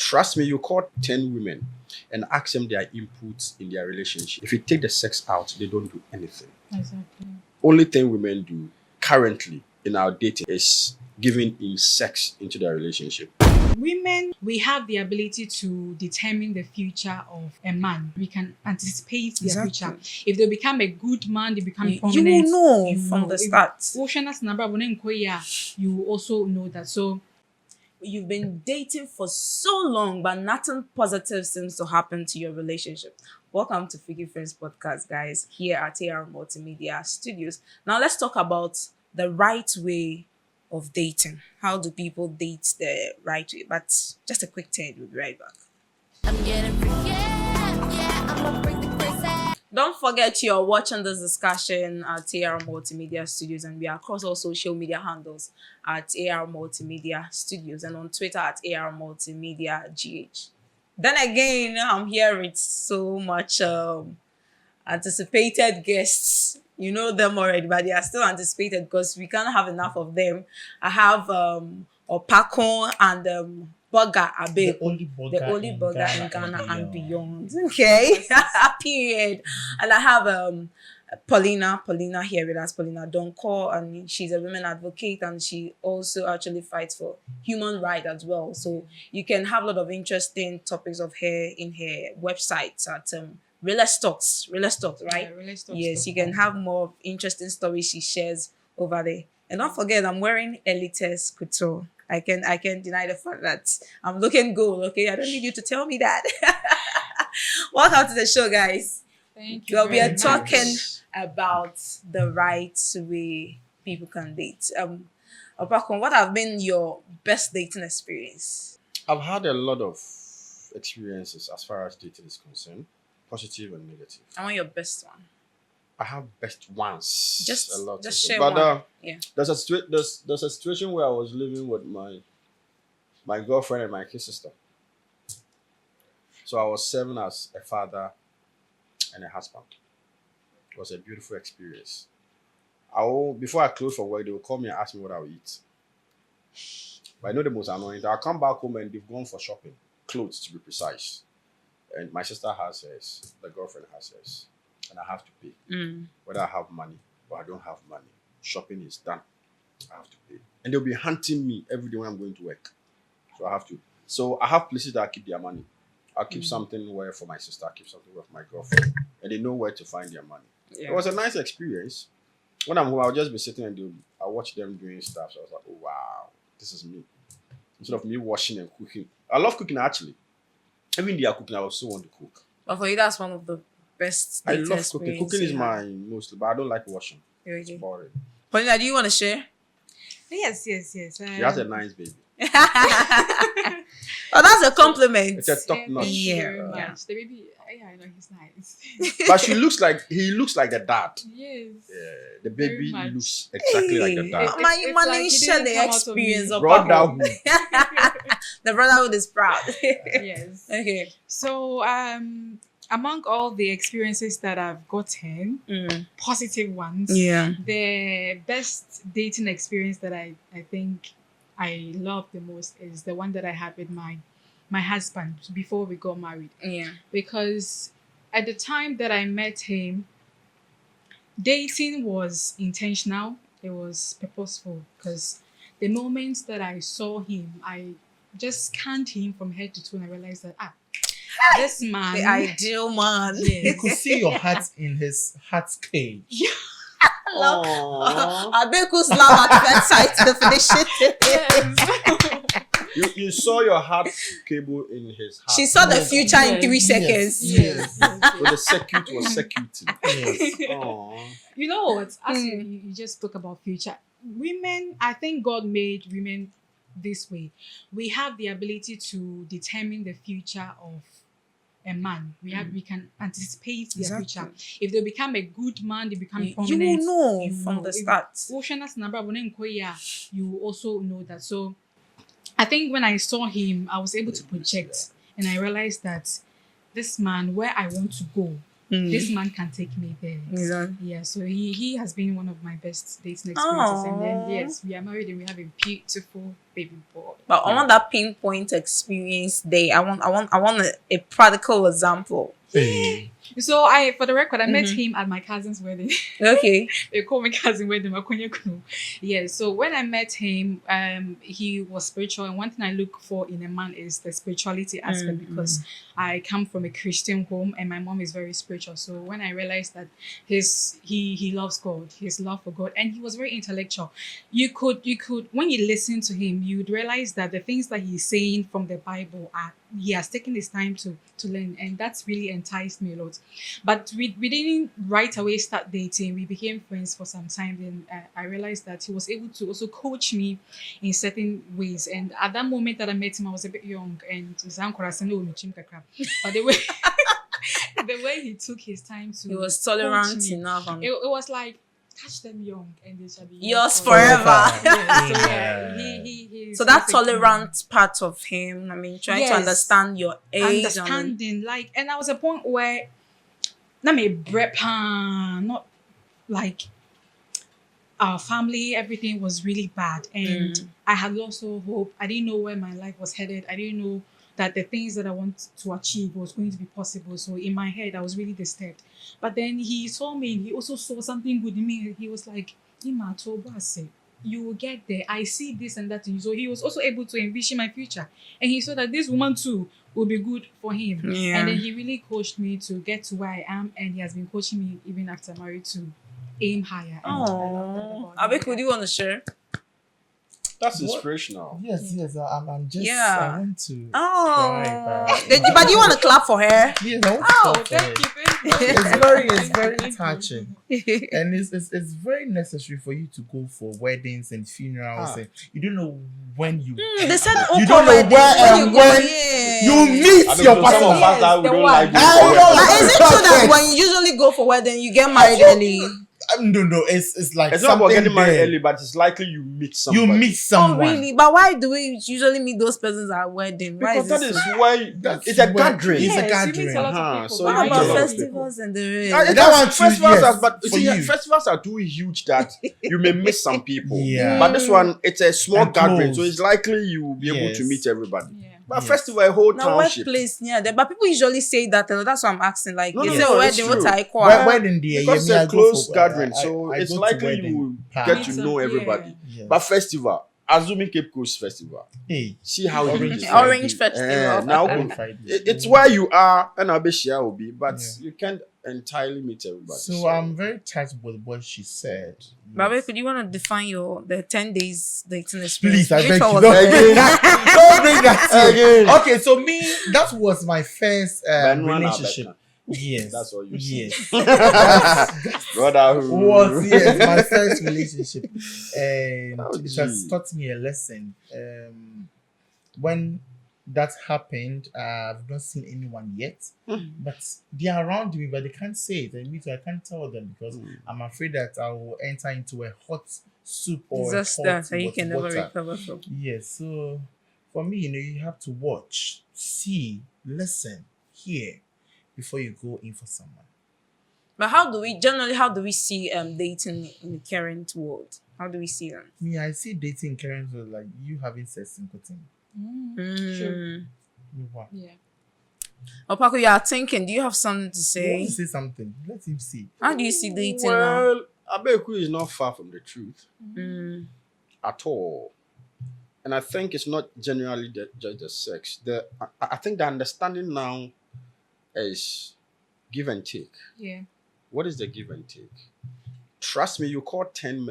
Trust me, you call 10 women and ask them their inputs in their relationship. If you take the sex out, they don't do anything. Exactly. Only thing women do currently in our dating is giving in sex into their relationship. Women, we have the ability to determine the future of a man. We can anticipate their future. If they become a good man, they become prominent. You will know from the start. You also know that. So You've been dating for so long, but nothing positive seems to happen to your relationship. Welcome to Freaky Friends Podcast, guys, here at AR Multimedia Studios. Now, let's talk about the right way of dating. How do people date the right way? But just a quick turn, we'll be right back. I'm getting freaky, yeah, I'm a freaky crazy. Don't forget you're watching this discussion at AR Multimedia Studios, and we are across all social media handles at AR Multimedia Studios and on Twitter at AR Multimedia GH. Then again, I'm here with so much anticipated guests. You know them already, but they are still anticipated because we can't have enough of them. I have Opakon and Burger Abe, the only burger in Ghana and beyond. Okay, period. And I have Paulina here with us, Paulina Donko, and she's a women advocate, and she also actually fights for human rights as well. So you can have a lot of interesting topics of her in her website at Realist Talks, right? Yeah, Realist Talks. Yes, you can have more interesting stories she shares over there. And don't forget, I'm wearing Elites Couture. I can deny the fact that I'm looking good, okay? I don't need you to tell me that. Welcome to the show, guys. Thank you. We'll be very talking much. about the right way people can date. Opakon, what have been your best dating experience? I've had a lot of experiences as far as dating is concerned, positive and negative. I want your best one. I have best ones. Just a lot. just of share them. But one. Yeah. there's a situation where I was living with my girlfriend and my kid sister. So I was serving as a father and a husband. It was a beautiful experience. Before I close for work, they will call me and ask me what I will eat. But I know the most annoying. I'll come back home and they've gone for shopping, clothes to be precise. And my sister has hers, the girlfriend has hers, and I have to pay. Whether I have money or I don't have money, shopping is done. I have to pay. And they'll be hunting me every day when I'm going to work. So I have to. So I have places that I keep their money. I'll keep something where for my sister, I'll keep something where for my girlfriend. And they know where to find their money. Yeah. It was a nice experience. When I'm home, I'll just be sitting and I'll watch them doing stuff. So I was like, oh, wow, this is me. Instead of me washing and cooking. I love cooking actually. Even they are cooking, I also want to cook. But for you, that's one of the best I dating love cooking. Cooking is experiences. my mostly, but I don't like washing. It's Okay. boring. Paulina, do you want to share? Yes. She has a nice baby. Oh, that's a compliment. It's a top Thank notch. you Yeah. very much. Yeah. The baby, yeah, I know he's nice. But he looks like the dad. Yes. Yeah, the Very baby much. looks exactly like the dad. It- Man, it's man, like he share didn't the come out of experience me. of Brotherhood. The brotherhood is proud. Yes. Okay. So, among all the experiences that I've gotten, positive ones, Yeah. the best dating experience that I think I love the most is the one that I had with my husband before we got married. Yeah. Because at the time that I met him, dating was intentional. It was purposeful because the moments that I saw him, I just scanned him from head to toe and I realized that this man, The ideal man. You yes, could see your heart in his heart cage. Aww. Abeku's love at first sight definition. You saw your heart cable in his heart. She saw the Yes. future in 3 Yes. seconds. yes. So the circuit was circuiting. Yes. Aww. You know what? As you just spoke about future, women, I think God made women this way. We have the ability to determine the future of a man. We can anticipate their Exactly. future. If they become a good man, they become You prominent. will know you from know. the If- start. you also know that. So I think when I saw him, I was able to project and I realized that this man, where I want to go, this man can take me there. Exactly. Yeah, so he has been one of my best dating experiences. And then Aww. yes, we are married and we have a beautiful baby boy. But I want that pinpoint experience day. I want a practical example. Hey. So for the record, I met him at my cousin's wedding. Okay. They call me cousin wedding. Yeah. So when I met him, he was spiritual, and one thing I look for in a man is the spirituality aspect because I come from a Christian home and my mom is very spiritual. So when I realized that he loves God, his love for God, and he was very intellectual, you could when you listen to him, you'd realize that the things that he's saying from the Bible he has taken his time to learn, and that's really enticed me a lot. But we didn't right away start dating. We became friends for some time. Then I realized that he was able to also coach me in certain ways. And at that moment that I met him, I was a bit young, and but the way the way he took his time to He was coach tolerant me, enough. And it was like catch them young and they shall be yours forever. forever. Yeah, so Yeah. he So that he's a- tolerant part of him, I mean, trying to Yes. understand your age. understanding, like, and I was a point where not me not like our family, everything was really bad, and I had lost all hope. I didn't know where my life was headed. I didn't know that the things that I want to achieve was going to be possible. So in my head, I was really disturbed. But then he saw me, and he also saw something good in me. He was like, "Ima, Tobase, you will get there. I see this and that in you." So he was also able to envision my future, and he saw that this woman too will be good for him. Yeah. And then he really coached me to get to where I am, and he has been coaching me even after married to aim higher. And I love that Oh, about him. Abek, would you want to share? That's What? inspirational. Yes, I'm just. Yeah. I want to. Oh, cry, but do you want to clap for her? Yes, I want to Oh, clap for thank it. you, thank you. It's very Thank you. touching. And it's very necessary for you to go for weddings and funerals. And you don't know when you They said you Oprah don't know wedding, where and you go, when yeah. you I meet mean, your some of partner. us that we Yes, don't the like one. going I for know. weddings. But is it true that when you usually go for wedding, you get married early? No, it's like It's not about something getting married there. early, but it's likely you meet You somebody. meet someone. Oh, really? But why do we usually meet those persons at wedding? Why Because that it is so? why That's it's a where- gathering. It's a Yes, you meet gathering. a lot of Uh-huh, people. so but you What meet I a about lot don't of see- festivals and the Yeah, rest? That one too, festivals yes, are, but you for see, you. festivals are too huge that you may miss some people. Yeah. But this one, it's a small And gathering, so close. it's likely you will be able Yes. to meet everybody. Yeah. But Yes. festival, a whole Now township. workplace near there, but people usually say that. That's what I'm asking. Like, No, is no, it no, a it's wedding? What true. I call? Where wedding day? Because me, I it's a go close for- gathering, I- so I it's go to likely wedding you will part. get Meet to some- know yeah. everybody. Yes. But festival, assuming Cape Coast Festival, Hey, see how you Orange decide. Friday. Orange festival. Now Orange Friday. it's where you are, and I'll be sure will be, but Yeah. you can't entirely meet everybody. So I'm very touched with what she said. Babe, Yes. could you want to define the 10 days dating experience? Please, I Which beg one you, was don't the bring best? that. Don't bring that Again. here. Okay, so me, that was my first Benwana relationship. Becca. Yes, That's what you yes. say. That's Brother who was yes my first relationship, and Oh, it has gee. taught me a lesson. When that happened, I've not seen anyone yet, but they are around me, but they can't say it, and me too, I can't tell them because I'm afraid that I will enter into a hot soup or a Disaster hot that you can never water. recover from. Yes, so for me, you have to watch, see, listen, hear before you go in for someone. But how do we see dating in the current world? How do we see them? Me, I see dating current with like you having sex in cutting. Sure. Wow. Yeah. Opako, you are thinking. Do you have something to You say? want to say something? Let him see. How do you see dating now? Well, Abeku is not far from the truth at all. And I think it's not generally just the sex. I think the understanding now is give and take. Yeah. What is the give and take? Trust me, you call 10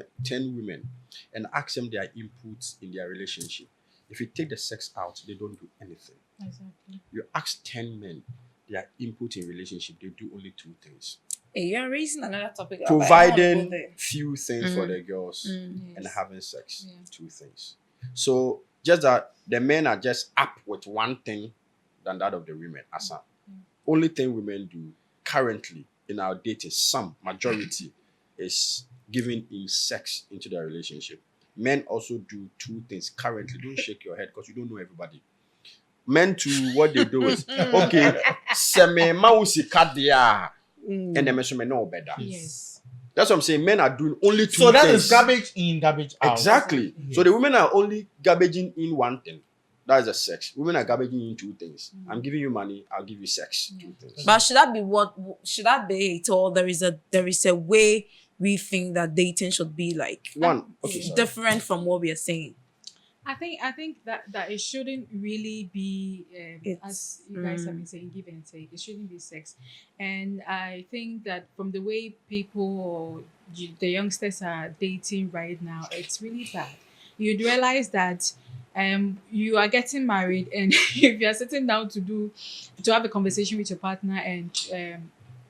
women and ask them their inputs in their relationship. If you take the sex out, they don't do anything. Exactly. You ask 10 men their input in relationship, they do only 2 things. Hey, you're raising another topic. but I don't wanna go Providing there. few things for the girls and Yes. having sex. Yeah. 2 things. So just that the men are just up with one thing than that of the women. Asa. Only thing women do currently in our dating, majority is giving in sex into their relationship. Men also do 2 things currently. Don't shake your head because you don't know everybody. Men too, what they do is okay. Seme mausi kadia. and the men know better. Yes. That's what I'm saying. Men are doing only two So that things. is garbage in, garbage out. Exactly. Yes. So the women are only garbaging in one thing. That is the sex. Women are garbaging in two things. I'm giving you money, I'll give you sex. Two things. But should that be what? Should that be it? Or there is a way we think that dating should be like One. Okay, sorry. different from what we are saying. I think that it shouldn't really be as you guys have been saying, give and take. It shouldn't be sex, and I think that from the way people or the youngsters are dating right now, it's really bad. You'd realize that you are getting married, and if you are sitting down to have a conversation with your partner, and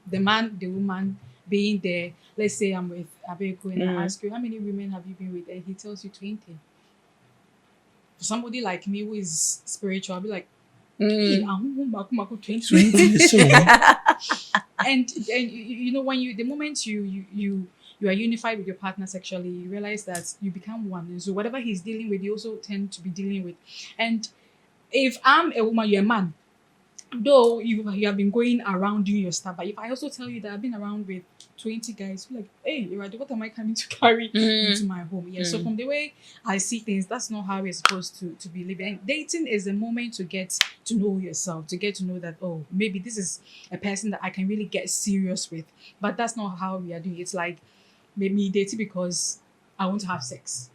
the woman being there, let's say I'm with Abeko, and I ask you how many women have you been with, and he tells you 20. For somebody like me who is spiritual, I'll be like, "Hey, I'm 20." 20 so. and you know, when the moment you are unified with your partner sexually, you realize that you become one, and so whatever he's dealing with, you also tend to be dealing with. And if I'm a woman, you're a man, though you have been going around doing your stuff, but if I also tell you that I've been around with 20 guys, you're like, hey, what am I coming to carry into my home? Yeah. So from the way I see things, that's not how we're supposed to be living. And dating is a moment to get to know yourself, to get to know that, oh, maybe this is a person that I can really get serious with. But that's not how we are doing. It's like maybe dating because I want to have sex.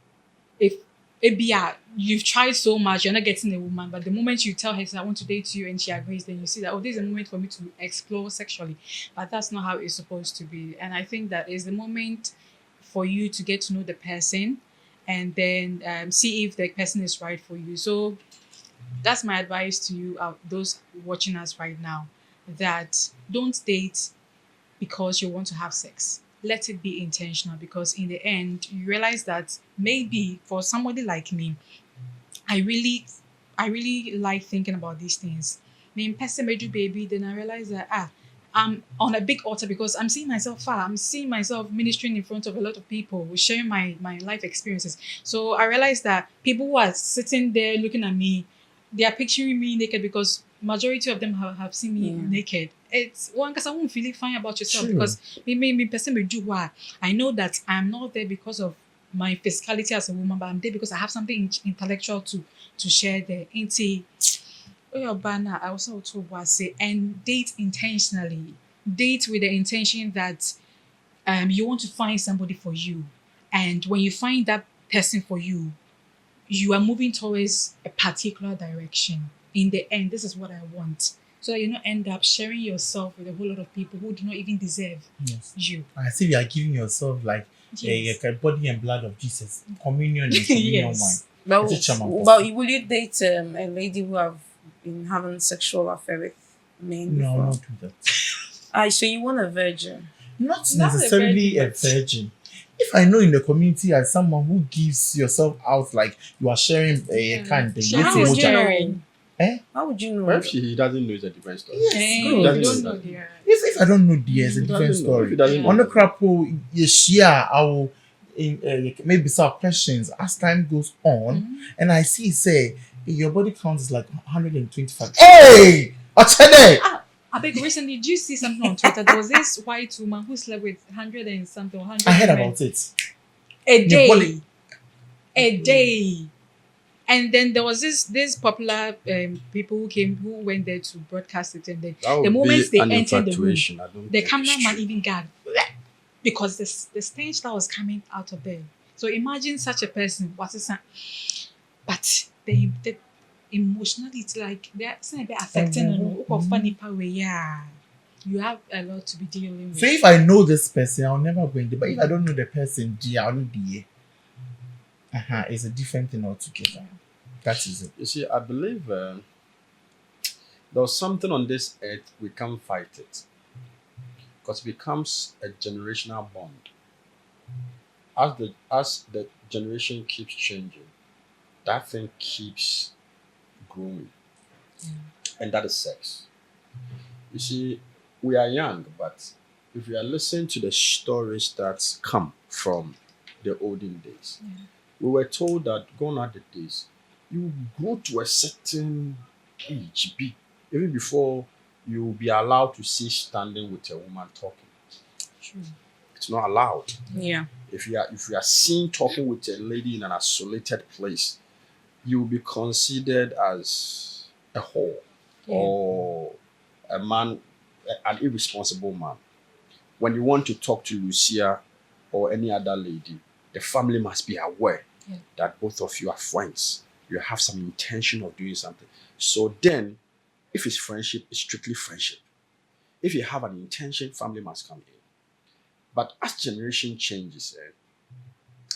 If you've tried so much, you're not getting a woman, but the moment you tell her, I want to date you, and she agrees, then you see that, oh, this is a moment for me to explore sexually. But that's not how it's supposed to be. And I think that is the moment for you to get to know the person, and then see if the person is right for you. So that's my advice to you, those watching us right now, that don't date because you want to have sex. Let it be intentional, because in the end, you realize that maybe for somebody like me, I really like thinking about these things. Me in person may do baby, then I realize that I'm on a big altar because I'm seeing myself far. I'm seeing myself ministering in front of a lot of people, sharing my life experiences. So I realized that people who are sitting there looking at me, they are picturing me naked, because majority of them have seen me naked. It's one, because I won't feel fine about yourself. True. Because me person will do what I know that I'm not there because of my physicality as a woman, but I'm there because I have something intellectual to share there. Ain't it? Oh, banner. I also told what say, and date intentionally. Date with the intention that you want to find somebody for you, and when you find that person for you, you are moving towards a particular direction. In the end, this is what I want. So that you don't end up sharing yourself with a whole lot of people who do not even deserve you. I see you are giving yourself like Yes. a body and blood of Jesus. Communion and communion Yes. wine. But will you date a lady who have been having sexual affair with men No, before? not do that. So you want a virgin? Not Not a necessarily a virgin, virgin. If I know in the community as someone who gives yourself out like you are sharing a kind, then Sharing How is would you sharing. know? Eh? How would you know? But if he doesn't know, it's a different story. Yes, You good. don't know the If I don't know the it's a He different doesn't know. If story. he doesn't know, On the crapo, you share our maybe some questions as time goes on, and I see say your body count is like 125. Hey! Ochene! I beg, recently, did you see something on Twitter? There was this white woman who slept with 100 and something, 100 I heard women about it. a Your day. body- A day. And then there was this popular people who went there to broadcast it, and then that would the moment be they an entered the room, infatuation. I don't the think it's cameraman true. even gagged because the stench that was coming out of there. So imagine such a person. What is that? But the emotionally, it's like they're a bit affecting. Funny power, yeah. You have a lot to be dealing with. So if I know this person, I'll never go in there. But if I don't know the person, I'll know the it's a different thing altogether. That is it. You see, I believe there's something on this earth we can't fight it, because it becomes a generational bond. As the generation keeps changing, that thing keeps growing, and that is sex. You see, we are young, but if we are listening to the stories that come from the olden days, we were told that gone are the days you grow to a certain age, even before you will be allowed to see standing with a woman talking. True. It's not allowed. Yeah. If you are seen talking with a lady in an isolated place, you will be considered as a whore or a man, an irresponsible man. When you want to talk to Lucia or any other lady, the family must be aware that both of you are friends. You have some intention of doing something. So then, if it's friendship, it's strictly friendship. If you have an intention, family must come in. But as generation changes,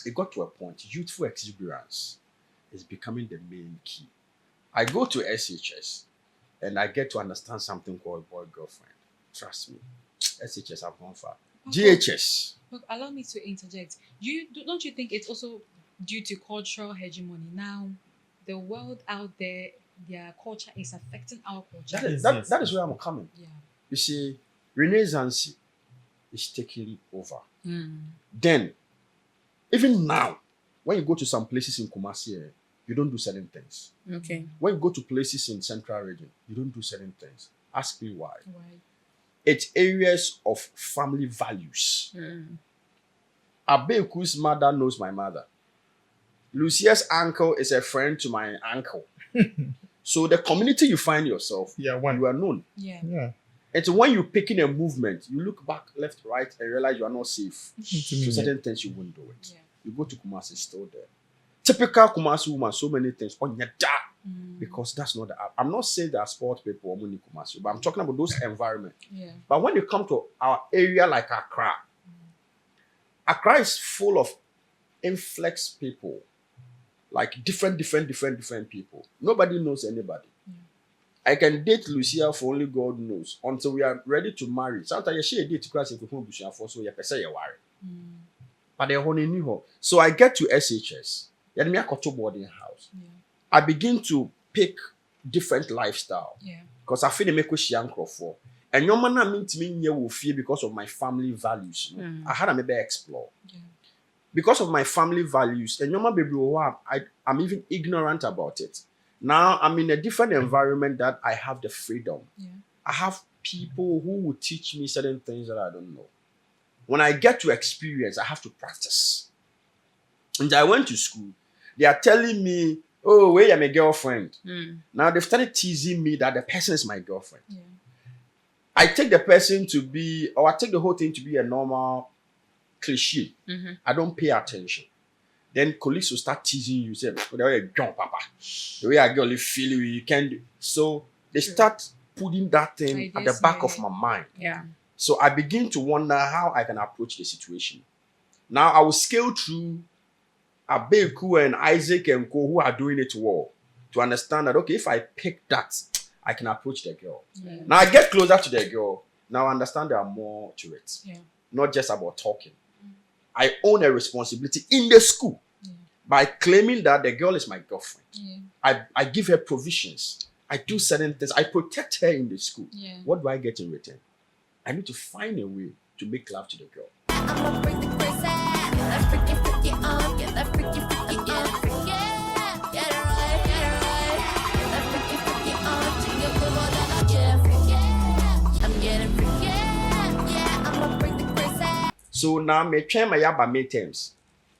it got to a point, youthful exuberance is becoming the main key. I go to SHS and I get to understand something called boy girlfriend. Trust me, SHS have gone far. GHS. Look, allow me to interject. Don't you think it's also due to cultural hegemony? Now, the world out there, their culture is affecting our culture. That is where I'm coming. Yeah. You see, Renaissance is taking over. Mm. Then, even now, when you go to some places in Kumasi, you don't do certain things. Okay. When you go to places in Central Region, you don't do certain things. Ask me why. Why? It's areas of family values. Mm. Abeku's mother knows my mother. Lucia's uncle is a friend to my uncle. So the community you find yourself, Yeah, you one. are known. Yeah. Yeah. And so when you're picking a movement, you look back, left, right, and realize you are not safe. To So me, certain things you won't do it. Yeah. You go to Kumasi, it's still there. Typical Kumasi woman, so many things on your da. Because that's not the. I'm not saying that sport people are only Kumasi, but I'm talking about those environment. Yeah. But when you come to our area like Accra, Accra is full of influx people, like different people. Nobody knows anybody. I can date Lucia for only God knows until we are ready to marry. Sometimes she date class if you for so you say you worry. But they only knew her. So I get to SHS. Then me a boarding house. Yeah. I begin to pick different lifestyle. Yeah. Because I feel they make us young for. And your man I mean to me you will fear because of my family values. You know? I had to maybe explore. Yeah. Because of my family values, and your man baby I'm even ignorant about it. Now I'm in a different environment that I have the freedom. Yeah. I have people who will teach me certain things that I don't know. When I get to experience, I have to practice. And I went to school. They are telling me, oh, wait, I'm a girlfriend. Now they've started teasing me that the person is my girlfriend. Yeah. I take the person to be, or I take the whole thing to be a normal cliche. I don't pay attention. Then colleagues will start teasing you, say, oh, the way you jump, papa. The way I girl you feel you can't do. So they start putting that thing at the back of my mind. Yeah. So I begin to wonder how I can approach the situation. Now I will scale through Abeku and Isaac and Co who are doing it well to understand that, okay, if I pick that, I can approach the girl. Yeah. Now I get closer to the girl. Now I understand there are more to it. Yeah. Not just about talking. I own a responsibility in the school by claiming that the girl is my girlfriend. Yeah. I give her provisions. I do certain things. I protect her in the school. Yeah. What do I get in return? I need to find a way to make love to the girl. I'ma bring the crazy. Get that freaky on. Get that freaky yeah. Get it right. Get that freaky on. Jingle ball, yeah. I'm getting freaky. Yeah, I'ma bring the crazy. So now me train my yaba midterms.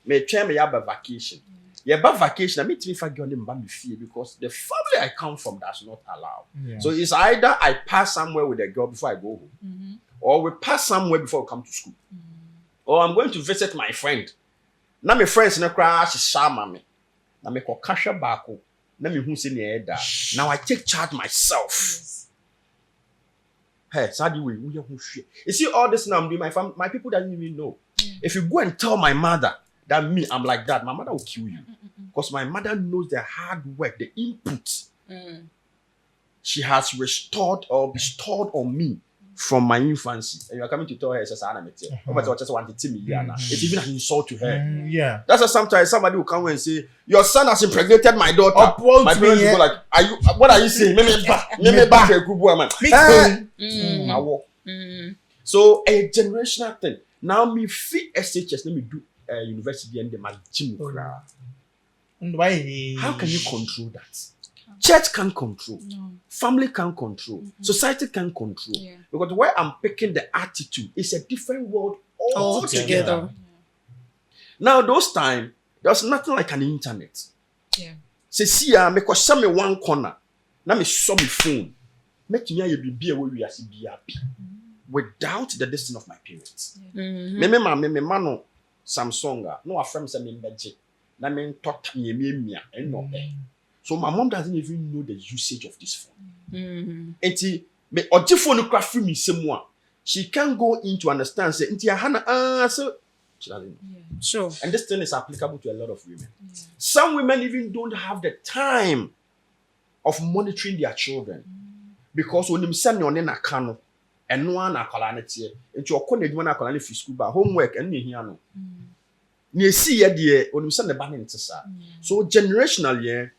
Me train my yaba vacation. Yaba vacation, I meet me for girl in fear because the family I come from does not allow. Yeah. So it's either I pass somewhere with a girl before I go home, or we pass somewhere before we come to school. Or I'm going to visit my friend. Now my friends in a crash is shama me. Now me call kasha bako. Now me who say near that. Now I take charge myself. Yes. Hey, sadly we who shit. You see all this now I'm doing my people doesn't even know. If you go and tell my mother that me I'm like that, my mother will kill you. Because my mother knows the hard work, the input she has restored or bestowed on me from my infancy. And you are coming to tell her, it's just want to tell me, it's even an insult to her. Yeah. That's why sometimes somebody will come and say, your son has impregnated my daughter. Upload My me, parents will go like, what are you saying? Me back a good woman. So a generational thing. Now me fit SHS, let me do university and the gym. And why? How can you control that? Church can't control. No. Family can't control. Society can't control. Yeah. Because where I'm picking the attitude is a different world altogether. Altogether. Now, those times, there was nothing like an internet. Yeah. Say, see, me kwasha me one corner. Na me saw me phone. Make me a be where we are be happy. Without the destiny of my parents. Me mano Samsung. No, a friend say me magic. Na me talk me and no. So my mom doesn't even know the usage of this phone. And me oje phone craft me semua. She can't go in to understand. Say, inti hana so she doesn't know. Yeah. Sure. And this thing is applicable to a lot of women. Yeah. Some women even don't have the time of monitoring their children because when you send your name akano and no one akolanete into your corner when akolane fi school ba homework and ne here no. Ne see ye de when you send the ban into sa. So generationally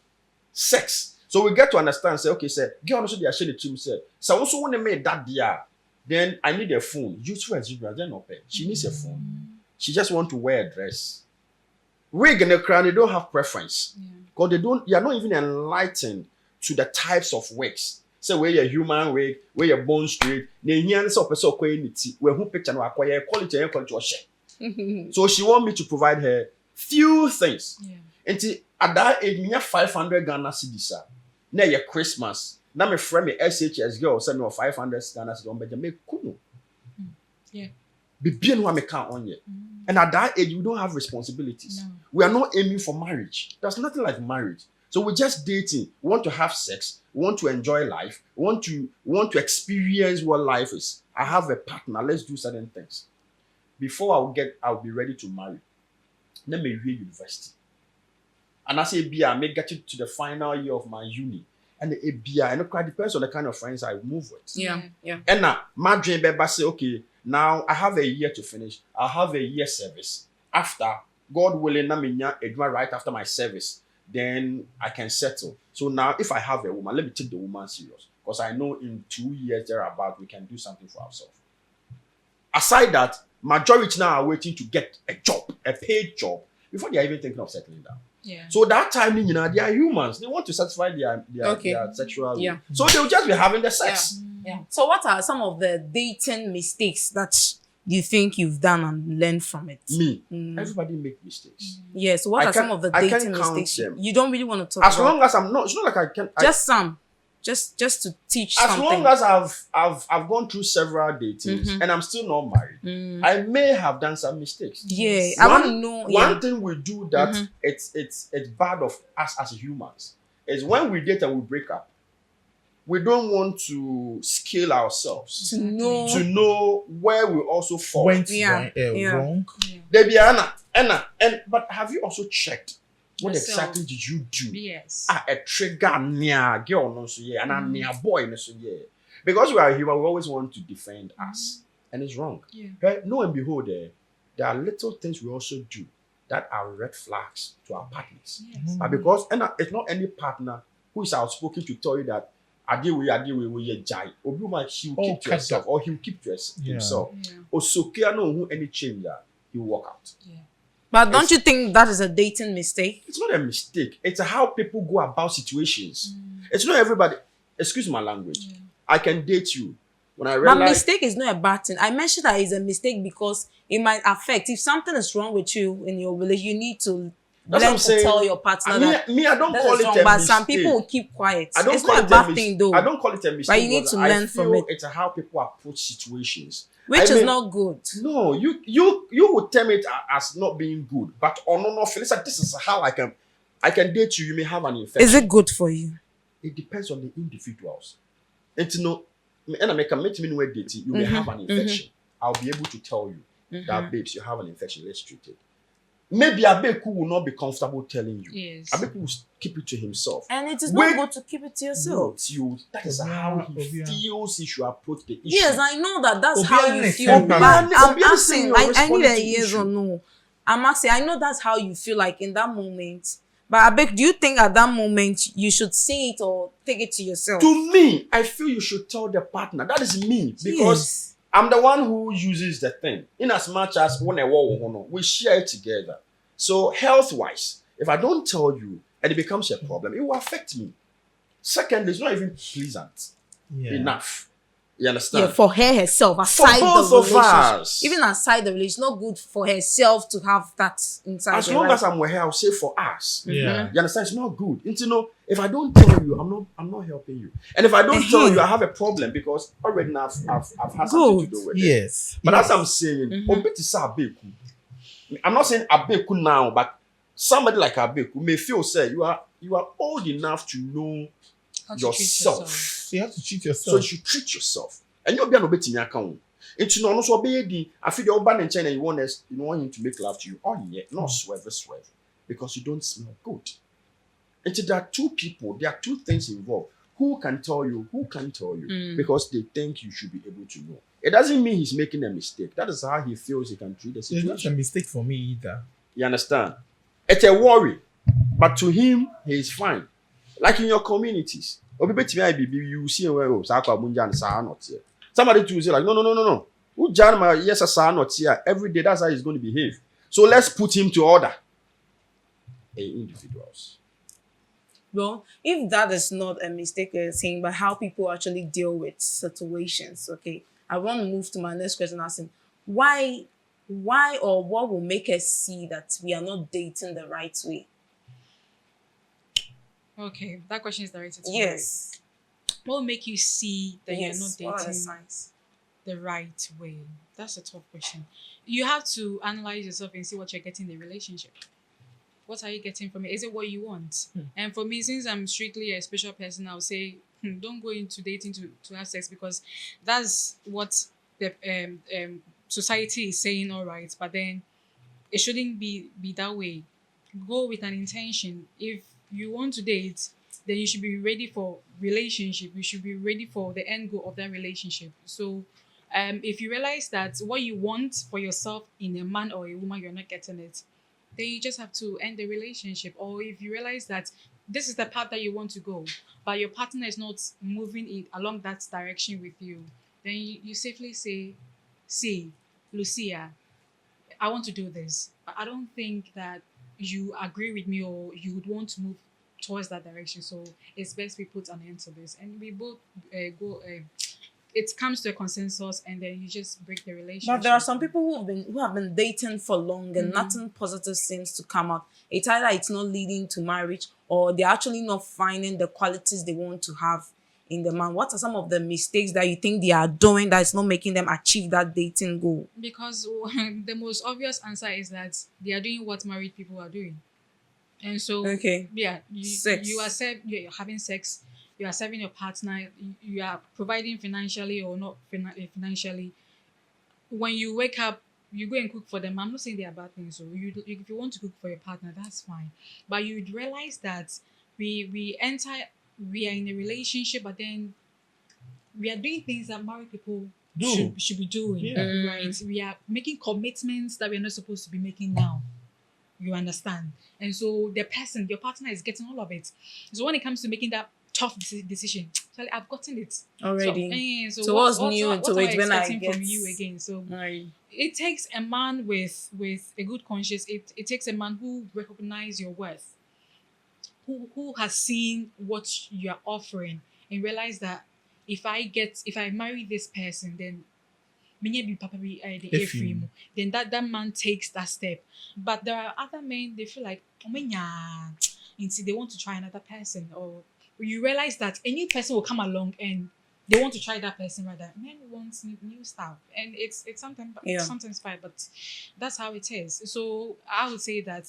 sex. So we get to understand say okay say girl also dey share the team say so also when they made that dia then I need a phone. Use for Zebra then no pay. She needs a phone. She just want to wear a dress. Wig and the crown, they don't have preference. Because they are not even enlightened to the types of wigs. So where you're human wig, where you're bone straight, then here is a person where who picture no acquire quality and quality or share. So she want me to provide her few things. Yeah. And at that age, me have 500 Ghana cedis. Now your Christmas. Now my friend me SHS girl send me 500 Ghana cedis on me kuno. Yeah. Be bien what me count on yet. And at that age, we don't have responsibilities. No. We are not aiming for marriage. There's nothing like marriage. So we're just dating. We want to have sex. We want to enjoy life. We want to experience what life is. I have a partner. Let's do certain things. Before I'll be ready to marry. Let me read university. And I say, I may get it to the final year of my uni. And the ABI, and it depends on the kind of friends I move with. Yeah. And now, my dream baby say, okay, now I have a year to finish. I'll have a year service. After, God willing, right after my service, then I can settle. So now, if I have a woman, let me take the woman serious. Because I know in 2 years thereabout, we can do something for ourselves. Aside that, majority now are waiting to get a job, a paid job, before they are even thinking of settling down. Yeah. So that time, they are humans. They want to satisfy their sexual. Yeah. So they will just be having the sex. Yeah. So what are some of the dating mistakes that you think you've done and learned from it? Me. Everybody make mistakes. Yes. What I are some can't- of the I can't dating count mistakes them. you don't really want to talk As about? long as I'm not, it's not like I can. Just some. Just to teach As something. long as I've gone through several datings and I'm still not married, I may have done some mistakes. Yeah. I want to know. One thing we do that it's bad of us as humans is when we date and we break up, we don't want to scale ourselves To know. to know where we also fall. Went Yeah. wrong. There be Anna, but have you also checked what Yourself. exactly did you do? Yes. A trigger near girl no so yeah, and a near boy no so yeah. Because we are human, we always want to defend us, and it's wrong. Yeah. Right? No and behold, there are little things we also do that are red flags to our partners. Yes. But because it's not any partner who is outspoken to tell you that we jai. Obi he will keep to cut himself, that. or he will keep to himself. Yeah. Or so care no who any change that he will walk out. Yeah. But don't you think that is a dating mistake? It's not a mistake. It's how people go about situations. It's not everybody. Excuse my language. I can date you when I But realize. mistake is not a bad thing. I mentioned that it's a mistake because it might affect. If something is wrong with you in your relationship, you need to That's what learn I'm to saying. tell your partner I that I don't this call is it wrong. a But mistake. some people will keep quiet. I don't It's call not it a bad mis- thing though. I don't call it a mistake. But you need because to I learn from feel it. It's how people approach situations. Which I is mean, not good. No, you would term it as not being good, but no, Felisa, this is how I can date you. You may have an infection. Is it good for you? It depends on the individuals. And to know, and I make a meet me where dating, you may have an infection. I'll be able to tell you that, babes, you have an infection. Let's treat it. Maybe Abeku will not be comfortable telling you. Yes. Abeku will keep it to himself. And it is Wait- not good to keep it to yourself. Not you. That is how he Obia. feels he should approach the issue. Yes, I know that's Obiara how you next feel. time. But Obiara- I'm Obiara asking, saying I you're need a responding to yes issue. or no. I'm asking, I know that's how you feel like in that moment. But I beg, do you think at that moment you should see it or take it to yourself? To me, I feel you should tell the partner. That is me. Because Yes. I'm the one who uses the thing. In as much as when we share it together. So health-wise, if I don't tell you and it becomes a problem, it will affect me. Secondly, it's not even pleasant enough. You understand? Yeah, for her herself, aside both the of relationship, us. even aside the relationship, it's not good for herself to have that inside. As her, long right? as I'm with her, I'll say for us. Yeah. You understand? It's not good. And you know, if I don't tell you, I'm not helping you. And if I don't tell you, I have a problem because already now I've had something to do with it. Yes. But as I'm saying, obi to say abeku. I'm not saying abeku now, but somebody like abeku may feel say you are old enough to know How to treat yourself. So you have to treat So yourself. you should treat yourself. And you'll be an obetimi account. And you know, no so be I feel you're bad in China, you want him to make love to you. Oh yeah, not swerve. Because you don't smell good. And there are two people, there are two things involved. Who can tell you? Because they think you should be able to know. It doesn't mean he's making a mistake. That is how he feels he can treat the It's not a situation. mistake for me either. You understand? It's a worry. But to him, he is fine. Like in your communities. You see where somebody to say like, no. Who yes, not here. Every day, that's how he's going to behave. So let's put him to order. Individuals. Well, if that is not a mistake you're saying, but how people actually deal with situations, okay, I want to move to my next question asking why or what will make us see that we are not dating the right way? Okay, that question is directed to Yes. you. What will make you see that you're not What are the dating signs? the right way? That's a tough question. You have to analyze yourself and see what you're getting in the relationship. What are you getting from it? Is it what you want? And for me, since I'm strictly a special person, I'll say don't go into dating to have sex because that's what the society is saying, all right. But then it shouldn't be that way. Go with an intention. If you want to date, then you should be ready for relationship. You should be ready for the end goal of that relationship. So if you realize that what you want for yourself in a man or a woman, you're not getting it, then you just have to end the relationship. Or if you realize that this is the path that you want to go, but your partner is not moving along that direction with you, then you safely say, see, Lucia, I want to do this. I don't think that you agree with me or you would want to move towards that direction. So it's best we put an end to this. And we both go, it comes to a consensus and then you just break the relationship. But there are some people who have been dating for long and nothing positive seems to come out. It's either it's not leading to marriage or they're actually not finding the qualities they want to have in the man. What are some of the mistakes that you think they are doing that is not making them achieve that dating goal? Because the most obvious answer is that they are doing what married people are doing. And so, yeah, you are you're having sex, you are serving your partner, you are providing financially or not financially. When you wake up, you go and cook for them. I'm not saying they are bad things. So if you want to cook for your partner, that's fine. But you'd realize that we are in a relationship, but then we are doing things that married people should be doing, right? We are making commitments that we're not supposed to be making now. You understand? And so your partner is getting all of it. So when it comes to making that tough decision, Charlie, I've gotten it Already. So, So what's new what to am I it when I expecting get from you again? So Right. it takes a man with a good conscience. It takes a man who recognizes your worth, who has seen what you are offering and realize that if I marry this person, then then that man takes that step. But there are other men, they feel like they want to try another person, or you realize that a new person will come along and they want to try that person rather. Men want new stuff, and it's sometimes fine, but that's how it is. So I would say that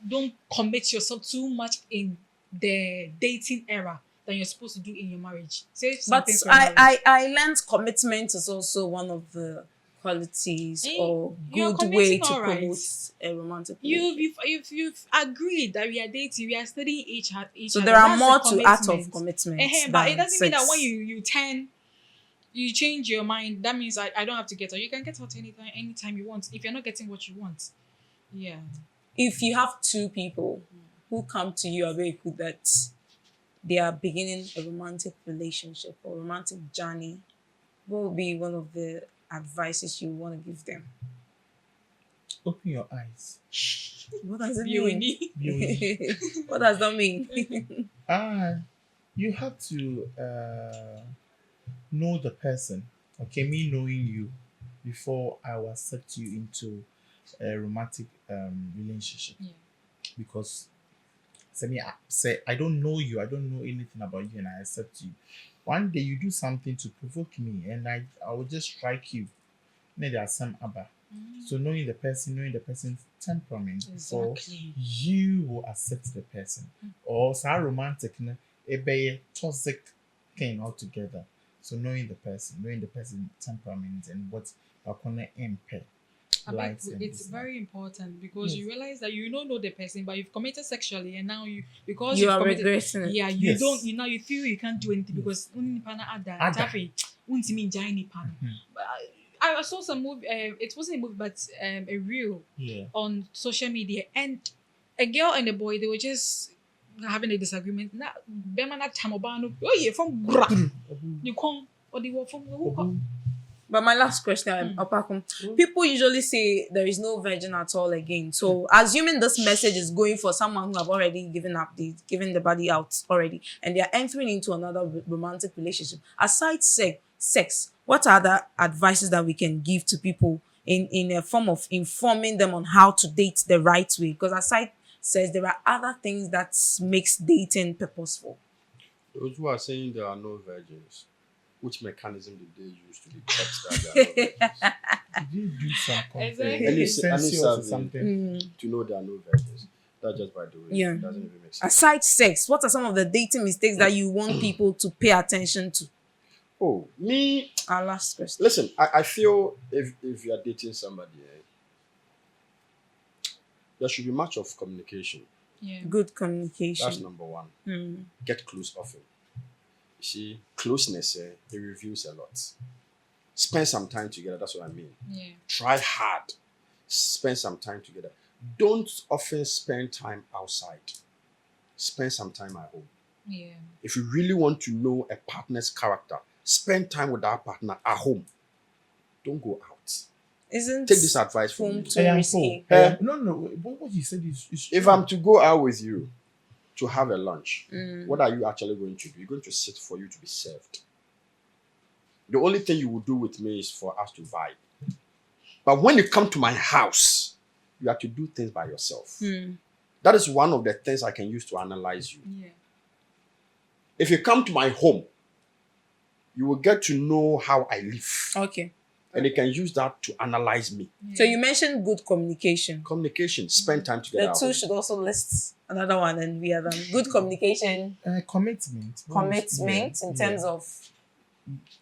don't commit yourself too much in the dating era than you're supposed to do in your marriage. Save some But things for marriage. I learned commitment is also one of the qualities or you're good way committing to all right. promote a romantic relationship. You've agreed that we are dating, we are studying each other. So there are That's more a to art of commitment. commitment. But it doesn't mean that sex. when you change your mind, that means I don't have to get out. You can get out anytime you want if you're not getting what you want. Yeah. If you have two people who come to you very good that they are beginning a romantic relationship or romantic journey, what would be one of the advices you want to give them? Open your eyes. What does it Beauty. mean? What does that mean? you have to know the person. Okay, me knowing you before I will accept you into a romantic relationship. Yeah. Because say I don't know you, I don't know anything about you, and I accept you. One day you do something to provoke me, and I will just strike you. Maybe there's some other. So knowing the person's temperament before Exactly. you will accept the person. Or so romantic, no, it be a toxic thing altogether. So knowing the person's temperament and what are gonna impact I mean, likes and it's dislike. very important because Yes. you realize that you don't know the person, but you've committed sexually, and now because You you've are committed, regretting it. yeah, you Yes. don't, now you feel you can't do anything Yes. because only pana ada, Ada. taffy, untimi enjoy any pan. Mhm. But I saw some movie. It wasn't a movie, but a reel Yeah. on social media, and a girl and a boy, they were just having a disagreement. Na bema na tamobano. Oh yeah, from bra. You come or they were from who come? But my last question, Opakum, people usually say there is no virgin at all again. So assuming this message is going for someone who have already given the body out already, and they are entering into another romantic relationship. Aside sex, what are the advices that we can give to people in a form of informing them on how to date the right way? Because aside sex, there are other things that makes dating purposeful. Those who are saying there are no virgins, which mechanism did they use to detect that there are no virgins? Did you do some Exactly. Any census or survey something? to know there are no virgins? That just by the way, Yeah. it doesn't even make sense. Aside sex, what are some of the dating mistakes that you want people to pay attention to? Oh, me, Our last question. listen, I feel if you are dating somebody, there should be much of communication. Yeah. Good communication. That's number one. Get close often. You see, closeness, it reveals a lot. Spend some time together. That's what I mean. Yeah. Try hard. Spend some time together. Don't often spend time outside. Spend some time at home. Yeah. If you really want to know a partner's character, spend time with that partner at home. Don't go out. Isn't Take this advice from home me. too I am risky? full. Eh? No. What you said is true. If I'm to go out with you to have a lunch, what are you actually going to do? You're going to sit for you to be served. The only thing you will do with me is for us to vibe. But when you come to my house, you have to do things by yourself. That is one of the things I can use to analyze you. Yeah. If you come to my home, you will get to know how I live. Okay. And you can use that to analyze me. So you mentioned good communication. Communication, spend time together. The at two home. should also list another one, and we are done. Good communication, Commitment. commitment in terms of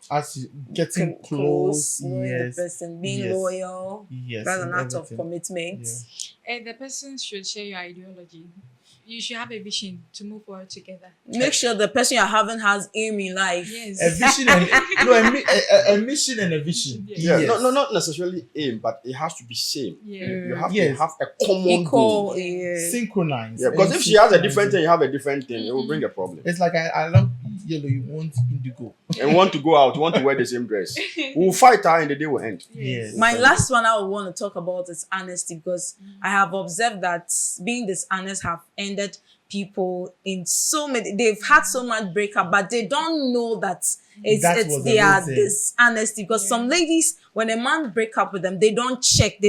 as you getting close, close, knowing yes, the person, being yes, loyal. yes, That's an and act of everything. commitment. Yeah. And the person should share your ideology. You should have a vision to move forward together. Make sure the person you're having has aim in life. Yes. A vision and a mission and a vision. Yeah, Yes. no, not necessarily aim, but it has to be same. Yeah. You have to Yes. have a common goal. Equal. Yeah. Synchronize. Yeah, because And if she has a synchronize different it. thing, you have a different thing, it will bring a problem. It's like I love yellow. You want indigo. And want to go out, want to wear the same dress. We'll fight her and the day will end. Yes. My last one I would want to talk about is honesty, because I have observed that being dishonest have ended people in so many. They've had so much breakup, but they don't know that That it's was the their reason. dishonesty. Because some ladies, when a man break up with them, they don't check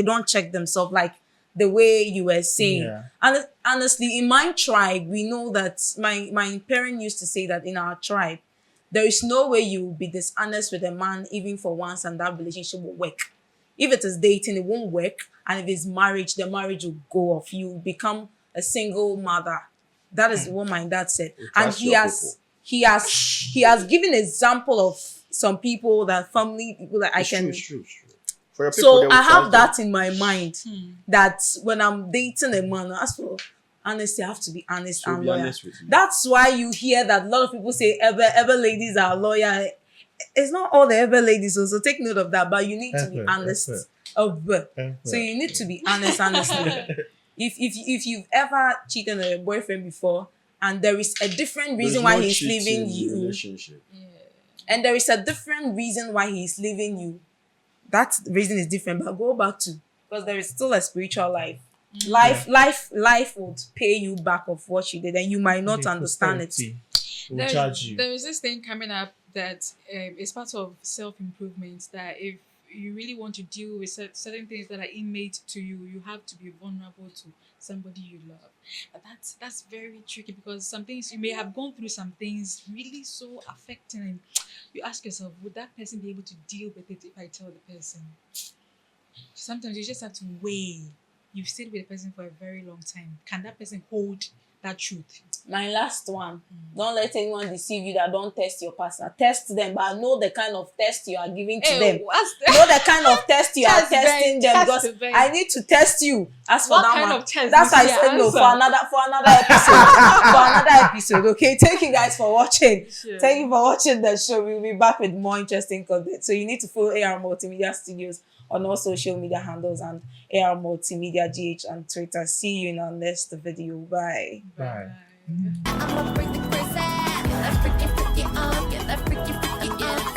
themselves, like the way you were saying. Yeah. And honestly, in my tribe, we know that my parent used to say that in our tribe, there is no way you will be dishonest with a man even for once and that relationship will work. If it is dating, it won't work. And if it's marriage, the marriage will go off. You will become a single mother. That is what my dad said. And trust he your has he has given example of some people that family people that I It's can. true, it's true, it's true. For your people, So they will I have trust that in my mind that when I'm dating a man, as for honesty, I have to be honest So and be loyal. honest with you. That's why you hear that a lot of people say ever ladies are loyal. It's not all the ever ladies, so take note of that. But you need to be Effort, honest. effort. So you need to be honest, honestly. If you've ever cheated on your boyfriend before, and there is a different There's reason why no he's cheating leaving in you, relationship. and there is a different reason why he's leaving you, that reason is different. But go back to, because there is still a spiritual life. Life would pay you back of what you did, and you might not understand it. We'll charge you. There is this thing coming up that is part of self-improvement, that if you really want to deal with certain things that are innate to you, you have to be vulnerable to somebody you love. But that's very tricky, because some things you may have gone through, some things really so affecting, and you ask yourself, would that person be able to deal with it if I tell the person? Sometimes you just have to weigh. You've stayed with a person for a very long time. Can that person hold that truth? My last one. Don't let anyone deceive you that don't test your partner. Test them, but know the kind of test you are giving to them. Know the kind of test you are Test testing them, them, test because them. I need to test you. As for What that kind one, of test that's did why I you said no answer? for another episode. For another episode. Okay, thank you guys for watching. Sure. Thank you for watching the show. We'll be back with more interesting content. So you need to follow AR Multimedia Studios on all social media handles and AR Multimedia GH on Twitter. See you in our next video. Bye. Bye. I'ma bring the crazy. Get that freaky, freaky on. Get that freaky, freaky, yeah.